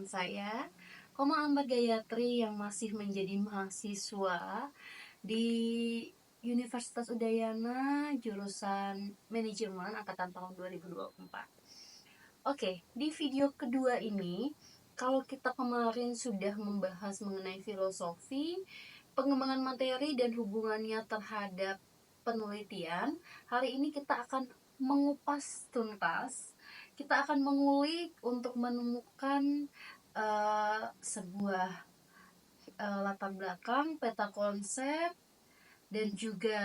perkenalkan saya Koma Ambar Gayatri yang masih menjadi mahasiswa di Universitas Udayana jurusan Manajemen angkatan tahun 2024. Oke, di video kedua ini kalau kita kemarin sudah membahas mengenai filosofi, pengembangan materi dan hubungannya terhadap penelitian, hari ini kita akan mengupas tuntas. Kita akan mengulik untuk menemukan sebuah latar belakang, peta konsep, dan juga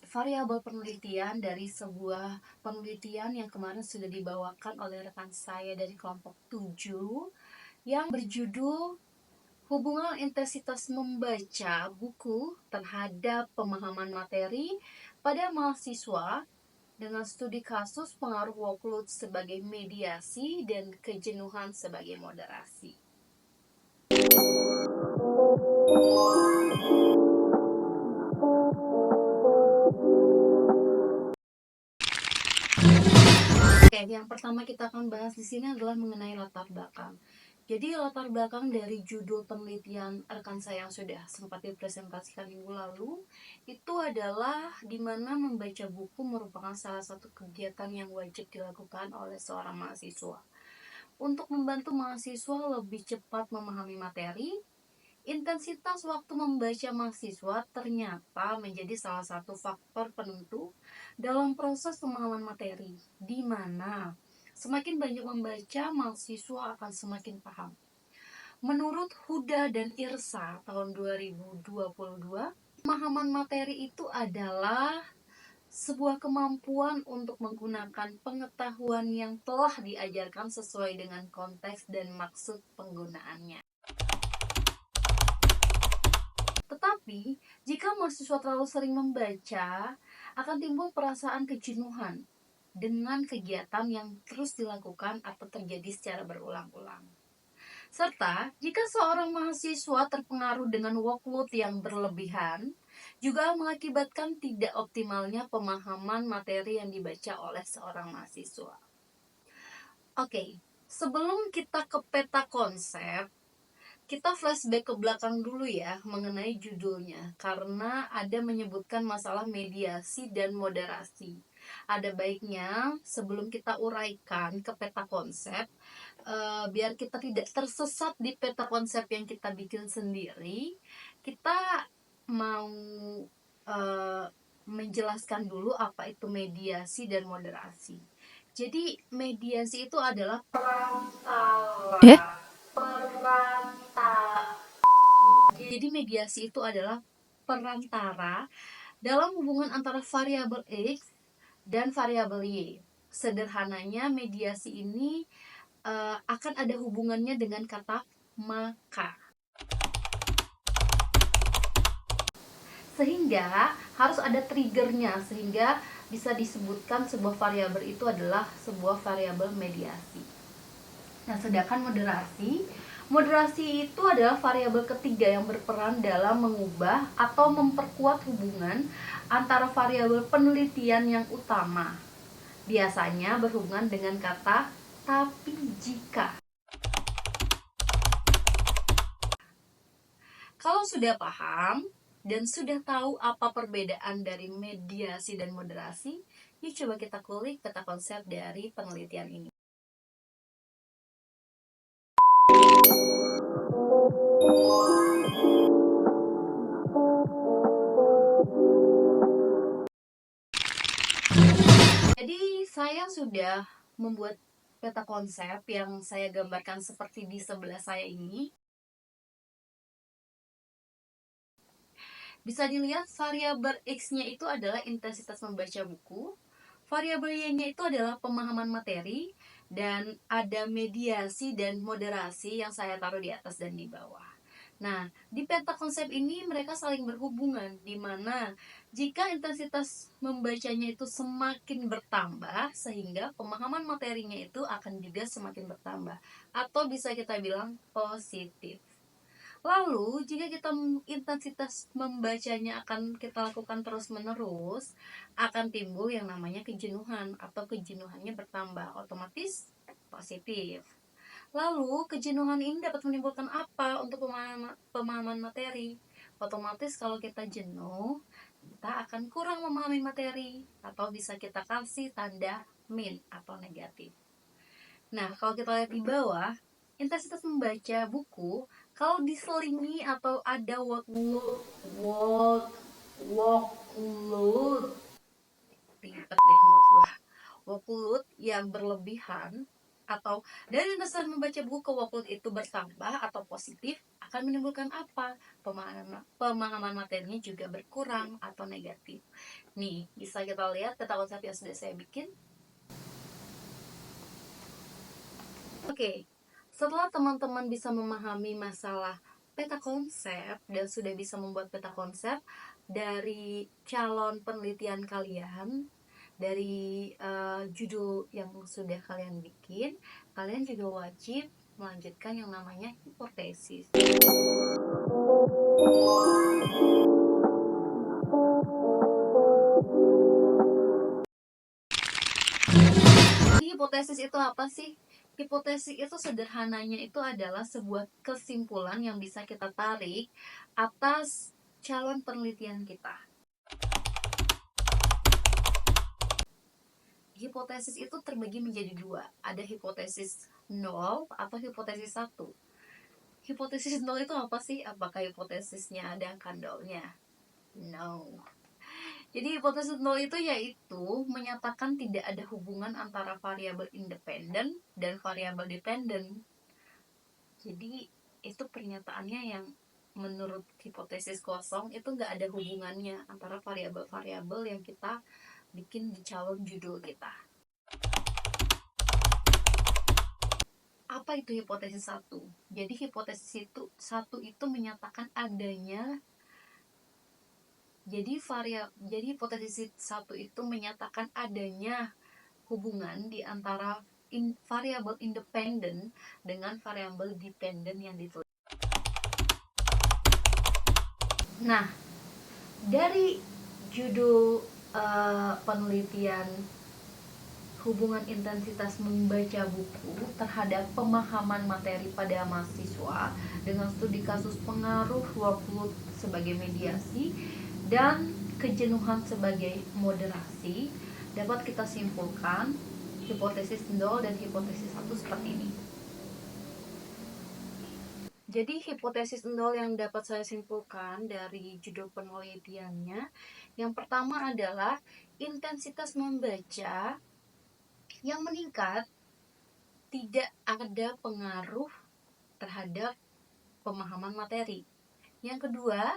variabel penelitian dari sebuah penelitian yang kemarin sudah dibawakan oleh rekan saya dari kelompok 7 yang berjudul hubungan intensitas membaca buku terhadap pemahaman materi pada mahasiswa dengan studi kasus pengaruh workload sebagai mediasi dan kejenuhan sebagai moderasi. Oke, yang pertama kita akan bahas di sini adalah mengenai latar belakang. Jadi latar belakang dari judul penelitian rekan saya yang sudah sempat dipresentasikan minggu lalu itu adalah di mana membaca buku merupakan salah satu kegiatan yang wajib dilakukan oleh seorang mahasiswa. Untuk membantu mahasiswa lebih cepat memahami materi, intensitas waktu membaca mahasiswa ternyata menjadi salah satu faktor penentu dalam proses pemahaman materi, di mana semakin banyak membaca, mahasiswa akan semakin paham. Menurut Huda dan Irsa tahun 2022, pemahaman materi itu adalah sebuah kemampuan untuk menggunakan pengetahuan yang telah diajarkan sesuai dengan konteks dan maksud penggunaannya. Tetapi, jika mahasiswa terlalu sering membaca, akan timbul perasaan kejenuhan dengan kegiatan yang terus dilakukan atau terjadi secara berulang-ulang. Serta, jika seorang mahasiswa terpengaruh dengan workload yang berlebihan, juga mengakibatkan tidak optimalnya pemahaman materi yang dibaca oleh seorang mahasiswa. Oke, sebelum kita ke peta konsep, kita flashback ke belakang dulu ya mengenai judulnya, karena ada menyebutkan masalah mediasi dan moderasi. Ada baiknya sebelum kita uraikan ke peta konsep, biar kita tidak tersesat di peta konsep yang kita bikin sendiri, kita mau menjelaskan dulu apa itu mediasi dan moderasi. Jadi mediasi itu adalah Jadi mediasi itu adalah perantara dalam hubungan antara variabel X dan variabel Y. Sederhananya mediasi ini akan ada hubungannya dengan kata maka. Sehingga harus ada triggernya sehingga bisa disebutkan sebuah variabel itu adalah sebuah variabel mediasi. Nah, sedangkan moderasi itu adalah variabel ketiga yang berperan dalam mengubah atau memperkuat hubungan antara variabel penelitian yang utama. Biasanya berhubungan dengan kata tapi jika. Kalau sudah paham dan sudah tahu apa perbedaan dari mediasi dan moderasi, yuk coba kita kulik peta konsep dari penelitian ini. Jadi saya sudah membuat peta konsep yang saya gambarkan seperti di sebelah saya ini. Bisa dilihat variabel X-nya itu adalah intensitas membaca buku, variabel Y-nya itu adalah pemahaman materi, dan ada mediasi dan moderasi yang saya taruh di atas dan di bawah. Nah, di peta konsep ini mereka saling berhubungan, di mana jika intensitas membacanya itu semakin bertambah, sehingga pemahaman materinya itu akan juga semakin bertambah, atau bisa kita bilang positif. Lalu, jika kita intensitas membacanya akan kita lakukan terus-menerus, akan timbul yang namanya kejenuhan atau kejenuhannya bertambah, otomatis positif. Lalu, kejenuhan ini dapat menimbulkan apa untuk pemahaman materi? Otomatis kalau kita jenuh, kita akan kurang memahami materi, atau bisa kita kasih tanda min atau negatif. Nah, kalau kita lihat di bawah, intensitas membaca buku kalau diselingi atau ada workload ribet deh menurut gua, workload yang berlebihan atau dari intensitas membaca buku ke workload itu bertambah atau positif akan menimbulkan apa? Pemahaman materinya juga berkurang atau negatif. Nih, bisa kita lihat peta konsep yang sudah saya bikin. Oke, setelah teman-teman bisa memahami masalah peta konsep dan sudah bisa membuat peta konsep dari calon penelitian kalian, dari judul yang sudah kalian bikin, kalian juga wajib melanjutkan yang namanya hipotesis. Hipotesis itu apa sih? Hipotesis itu sederhananya itu adalah sebuah kesimpulan yang bisa kita tarik atas calon penelitian kita. Hipotesis itu terbagi menjadi dua. Ada hipotesis 0 atau hipotesis 1. Hipotesis 0 itu apa sih? Apakah hipotesisnya ada angka nolnya? No. Jadi hipotesis 0 itu yaitu menyatakan tidak ada hubungan antara variabel independen dan variabel dependen. Jadi itu pernyataannya yang menurut hipotesis kosong itu nggak ada hubungannya antara variabel-variabel yang kita bikin di calon judul kita. Apa itu hipotesis 1? Jadi hipotesis satu itu menyatakan adanya, jadi hipotesis 1 itu menyatakan adanya hubungan di antara variabel independen dengan variabel dependen yang diteliti. Nah, dari judul penelitian hubungan intensitas membaca buku terhadap pemahaman materi pada mahasiswa dengan studi kasus pengaruh workload sebagai mediasi dan kejenuhan sebagai moderasi, dapat kita simpulkan hipotesis 0 dan hipotesis 1 seperti ini. Jadi hipotesis 0 yang dapat saya simpulkan dari judul penelitiannya, yang pertama adalah intensitas membaca yang meningkat tidak ada pengaruh terhadap pemahaman materi. Yang kedua,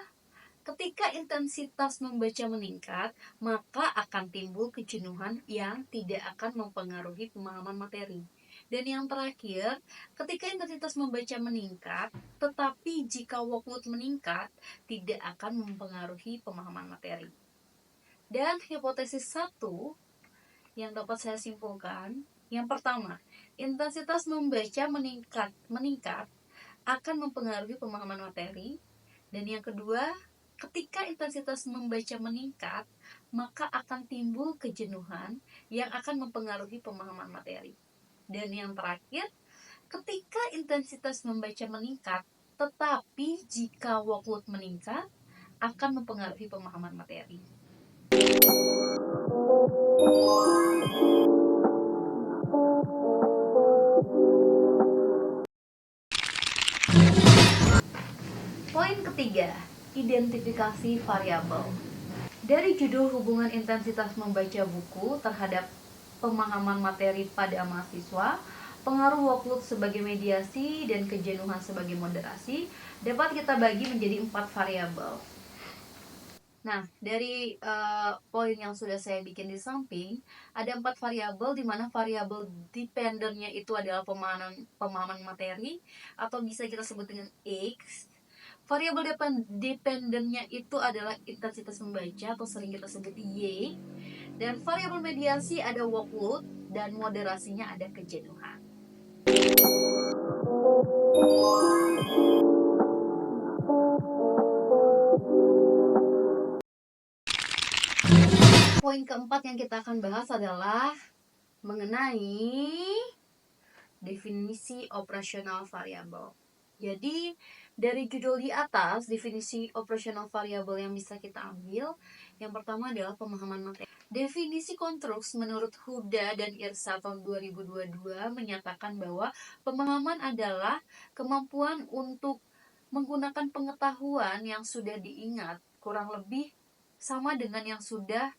ketika intensitas membaca meningkat, maka akan timbul kejenuhan yang tidak akan mempengaruhi pemahaman materi. Dan yang terakhir, ketika intensitas membaca meningkat, tetapi jika workload meningkat, tidak akan mempengaruhi pemahaman materi. Dan hipotesis 1 yang dapat saya simpulkan, yang pertama, intensitas membaca meningkat akan mempengaruhi pemahaman materi. Dan yang kedua, ketika intensitas membaca meningkat, maka akan timbul kejenuhan yang akan mempengaruhi pemahaman materi. Dan yang terakhir, ketika intensitas membaca meningkat, tetapi jika workload meningkat, akan mempengaruhi pemahaman materi. Poin ketiga, identifikasi variabel. Dari judul hubungan intensitas membaca buku terhadap pemahaman materi pada mahasiswa, pengaruh workload sebagai mediasi dan kejenuhan sebagai moderasi, dapat kita bagi menjadi 4 variabel. Nah, dari poin yang sudah saya bikin di samping, ada 4 variabel, di mana variabel dependennya itu adalah pemahaman materi, atau bisa kita sebut dengan X. Variabel dependennya itu adalah intensitas membaca, atau sering kita sebut Y. Dan variabel mediasi ada workload, dan moderasinya ada kejenuhan. Poin keempat yang kita akan bahas adalah mengenai definisi operasional variabel. Jadi dari judul di atas, definisi operasional variabel yang bisa kita ambil, yang pertama adalah pemahaman materi. Definisi konstruks menurut Huda dan Irsa tahun 2022 menyatakan bahwa pemahaman adalah kemampuan untuk menggunakan pengetahuan yang sudah diingat, kurang lebih sama dengan yang sudah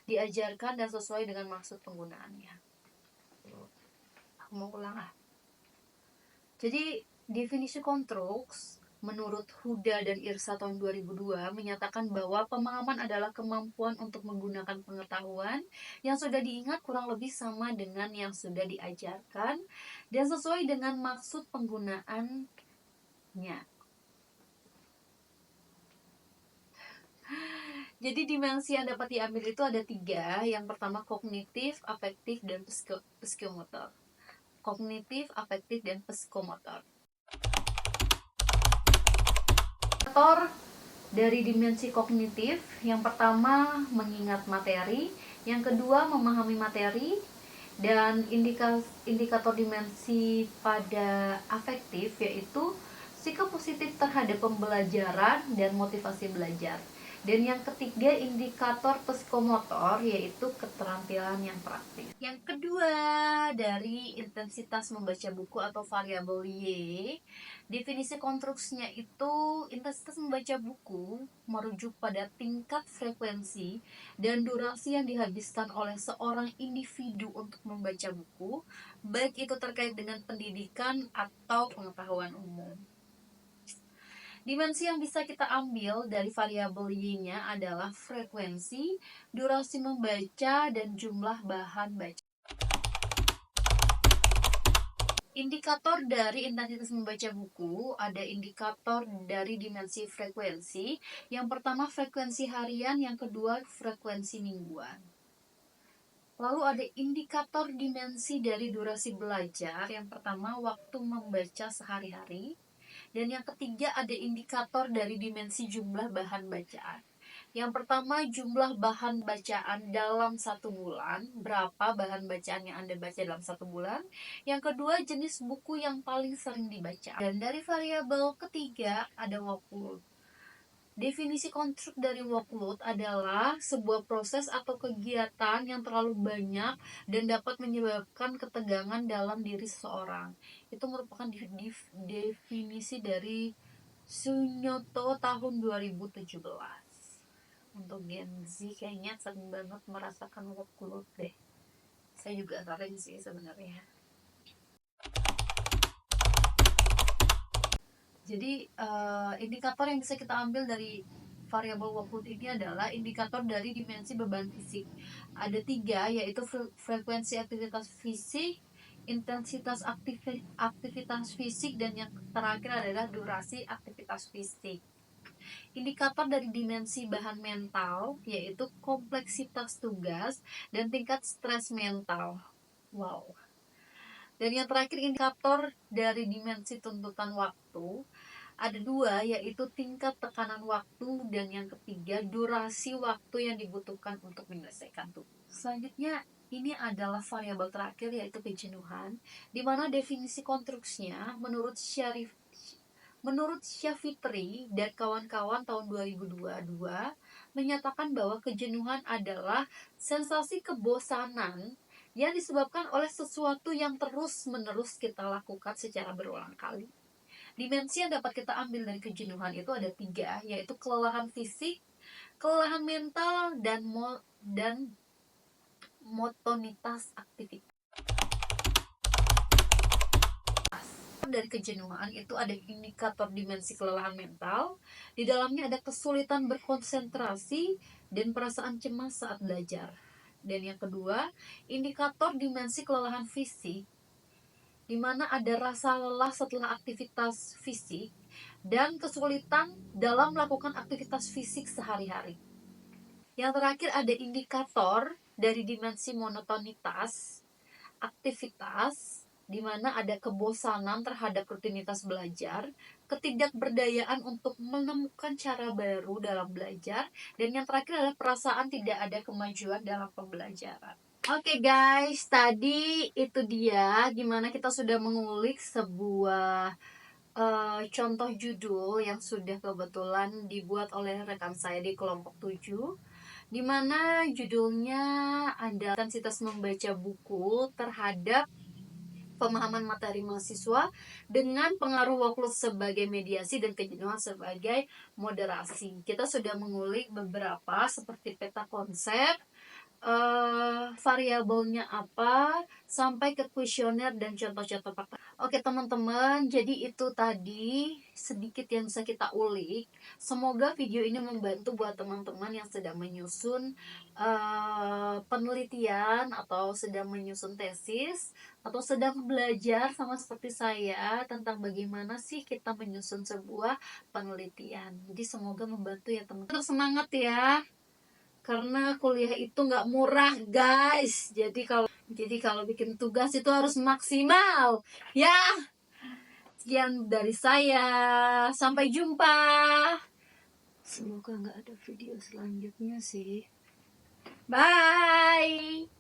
diajarkan dan sesuai dengan maksud penggunaannya. Aku mau ulang ah. Jadi definisi konstruks menurut Huda dan Irsa tahun 2002 menyatakan bahwa pemahaman adalah kemampuan untuk menggunakan pengetahuan yang sudah diingat kurang lebih sama dengan yang sudah diajarkan dan sesuai dengan maksud penggunaannya. Jadi dimensi yang dapat diambil itu ada 3. Yang pertama kognitif, afektif, dan psikomotor. Kognitif, afektif, dan psikomotor. Faktor dari dimensi kognitif, yang pertama mengingat materi, yang kedua memahami materi, dan indikator dimensi pada afektif yaitu sikap positif terhadap pembelajaran dan motivasi belajar. Dan yang ketiga indikator psikomotor yaitu keterampilan yang praktis. Yang kedua dari intensitas membaca buku atau variabel Y, definisi konstruksinya itu intensitas membaca buku merujuk pada tingkat frekuensi dan durasi yang dihabiskan oleh seorang individu untuk membaca buku, baik itu terkait dengan pendidikan atau pengetahuan umum. Dimensi yang bisa kita ambil dari variabel Y-nya adalah frekuensi, durasi membaca, dan jumlah bahan baca. Indikator dari intensitas membaca buku, ada indikator dari dimensi frekuensi. Yang pertama frekuensi harian, yang kedua frekuensi mingguan. Lalu ada indikator dimensi dari durasi belajar. Yang pertama waktu membaca sehari-hari. Dan yang ketiga ada indikator dari dimensi jumlah bahan bacaan. Yang pertama jumlah bahan bacaan dalam 1 bulan, berapa bahan bacaan yang Anda baca dalam 1 bulan. Yang kedua jenis buku yang paling sering dibaca. Dan dari variabel ketiga ada workload. Definisi konstruk dari workload adalah sebuah proses atau kegiatan yang terlalu banyak dan dapat menyebabkan ketegangan dalam diri seseorang. Itu merupakan definisi dari Sunyoto tahun 2017. Untuk Gen Z kayaknya sering banget merasakan workload deh. Saya juga sering sih sebenarnya. Jadi indikator yang bisa kita ambil dari variabel workload ini adalah indikator dari dimensi beban fisik. Ada 3 yaitu frekuensi aktivitas fisik, intensitas aktivitas fisik, dan yang terakhir adalah durasi aktivitas fisik. Indikator dari dimensi bahan mental yaitu kompleksitas tugas dan tingkat stres mental. Wow. Dan yang terakhir indikator dari dimensi tuntutan waktu ada 2 yaitu tingkat tekanan waktu dan yang ketiga durasi waktu yang dibutuhkan untuk menyelesaikan tugas. Selanjutnya ini adalah variabel terakhir yaitu kejenuhan, di mana definisi konstruksinya menurut Syafitri dan kawan-kawan tahun 2022 menyatakan bahwa kejenuhan adalah sensasi kebosanan yang disebabkan oleh sesuatu yang terus-menerus kita lakukan secara berulang kali. Dimensi yang dapat kita ambil dari kejenuhan itu ada 3, yaitu kelelahan fisik, kelelahan mental, dan motonitas aktivitas. Dari kejenuhan itu ada indikator dimensi kelelahan mental. Di dalamnya ada kesulitan berkonsentrasi dan perasaan cemas saat belajar. Dan yang kedua, indikator dimensi kelelahan fisik, di mana ada rasa lelah setelah aktivitas fisik dan kesulitan dalam melakukan aktivitas fisik sehari-hari. Yang terakhir ada indikator dari dimensi monotonitas aktivitas, di mana ada kebosanan terhadap rutinitas belajar, ketidakberdayaan untuk menemukan cara baru dalam belajar, dan yang terakhir adalah perasaan tidak ada kemajuan dalam pembelajaran. Oke guys, tadi itu dia gimana kita sudah mengulik sebuah contoh judul yang sudah kebetulan dibuat oleh rekan saya di kelompok 7, dimana judulnya adalah intensitas membaca buku terhadap pemahaman materi mahasiswa dengan pengaruh workload sebagai mediasi dan kejenuhan sebagai moderasi. Kita sudah mengulik beberapa seperti peta konsep, variabelnya apa, sampai ke kuesioner dan contoh-contoh fakta. Oke teman-teman, jadi itu tadi sedikit yang bisa kita ulik. Semoga video ini membantu buat teman-teman yang sedang menyusun penelitian atau sedang menyusun tesis atau sedang belajar sama seperti saya tentang bagaimana sih kita menyusun sebuah penelitian. Jadi semoga membantu ya teman-teman. Tetap semangat ya, karena kuliah itu nggak murah guys. Jadi kalau bikin tugas itu harus maksimal ya. Sekian dari saya, sampai jumpa. Semoga nggak ada video selanjutnya sih. Bye.